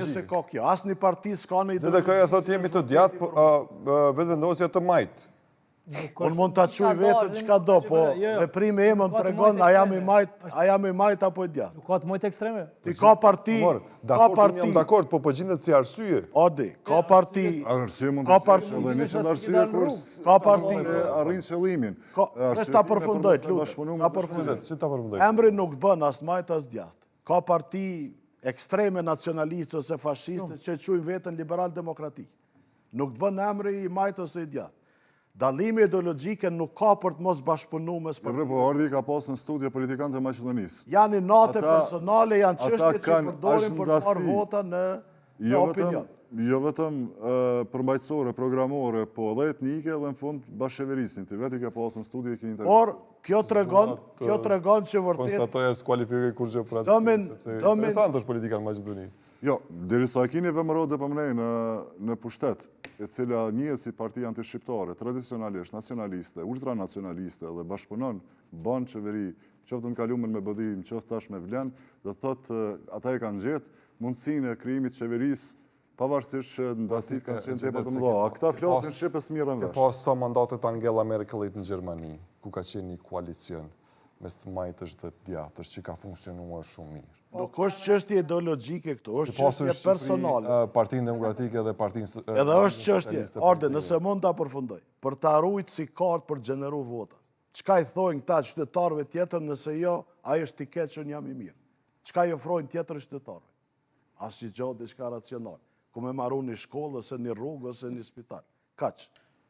se ka kjo. Asë një parti s'ka në Dhe ka e thot jemi të djatë, vetëvendosja të majtë. Unë mund të quj vetën që ka do, po veprime e më të regon, a jam i majtë apo i djatë. Ka të mojtë ekstreme? Ti ka parti... Dakord, jam dakord, po përgjindet si arsye. Odi, ka parti... Arsye mund të fesh, edhe nisën arsye kur ka parti... arrin qëllimin. Kështë ta përfundojt, lutë. Ta përfundojt. Si ta përfundojt? Emri nuk bën as majtë as djatë. Ka parti ekstreme nacionalistë ose fashiste që quajnë veten liberal-demokratik. Nuk bën emri i majtë ose i djatë. Dallimi ideologjike nuk ka për të mos bashkëpunu mes partive. Po Ardi ka pas në studje politikanë të Maqedonisë. Janë nate personale, janë çështje që përdorin për të marrë vota në opinion. Jo vetëm përmbajtësore, programore, po edhe etnike dhe në fund bashkëverisin. Ti vetë i ka pas në studje këni të... Por, kjo të regon që vërtet... Konstatoja s'kualifikoj kur që për atë, sepse interesant është politika në Maqedoni. Jo, derisa e kini vëmërot dhe pëmnej në pushtet, e cila njët si parti antishqiptare, tradicionalisht, nacionaliste, ultranacionaliste dhe bashkëpunon, banë qeveri, qoftë në kalumen me bëdim, qoftë tash me vlen, dhe thotë ata e kanë gjetë mundësinë e krijimit qeverisë, pavarësisht që ndasit kanë qenë tepër të mëdha. A këta flasin shqipës mirën vesh. Pas sa mandatet Angela Merkelit në Gjermani, ku ka qenë një koalicion mes të majtësh dhe të djatësh që ka funksionuar shumë mirë. Nuk është çështje ideologjike këtu, është çështje personale. Partinë Demokratike dhe Partinë Edhe është çështje, Arde, nëse mund ta përfundoj, për ta ruajtur si kartë për gjeneru vota. Çka i thojnë këta qytetarëve tjetër nëse jo, ai është i keq që jam i mirë. Çka i ofrojnë tjetër qytetarëve? Asnjë gjë diçka racionale. Ku me marru një shkollë ose një rrugë ose një spital. Kaq.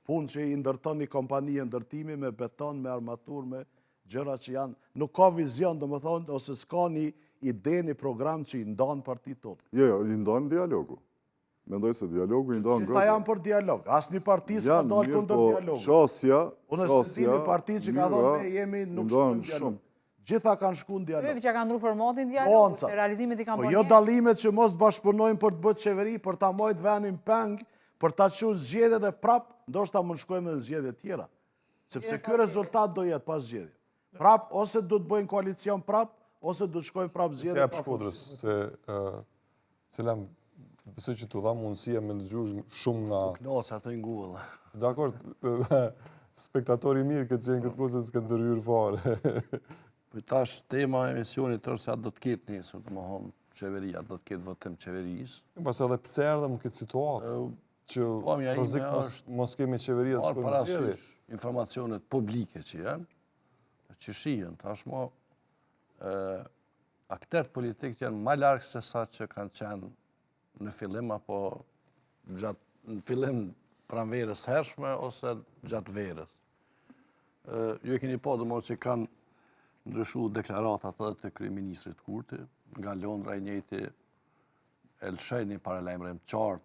Punë që i ndërton një kompani ndërtimi me beton, me armaturë, me gjëra që janë, nuk ka vizion, domethënë, ose s'ka një ide, një program që i ndonë partit tonë. Jo, i ndonë dialogu. Mendoj se dialogu i ndonë Gjitha janë për dialog. Asë një parti s'ka dalë kundër dialogu. Qasja, unë është një parti që ka thonë me jemi nuk shkun dialog. Gjitha kanë shkun dialog. Që kanë ndru formatin dialog, se realizimet i kanë po jo dalimet që mos bashkëpunojnë për të bëtë qeveri, për ta mojt venin peng, për ta që zgjedhje dhe prap, ndoshta mund shkojmë në zgjedhje tjera. Sepse ky rezultat do jetë pas zgjedhje. Prap, ose do të bëjnë koalicion prap, ose do të shkojnë prap zgjedhje. Të jap Shkodrës, se lam, besoj që t'u dha mundësia me ndëgjuar shumë nga... Knoca ato i Google. Dakor, spektatori mirë këtë qenë këtë kohë se s'ka ndërhyrë fare. Po tash tema e emisionit është se atë do të ketë nesër, domethënë qeveria do të ketë votim qeverisë. Pas edhe pse erdhëm këtë situatë që rrezik mos kemi qeveria të shkojmë në zgjedhje. Informacionet publike që janë, që shihen tashmë aktorët politikë janë më larg se sa që kanë qenë në fillim apo në fillim pranverës hershme ose gjatë verës. Ju e keni pa domosdoshmë që kanë ndryshuar deklaratat edhe të kryeministrit Kurti, nga Londra i njëjti e lëshoi një paralajmërim të qartë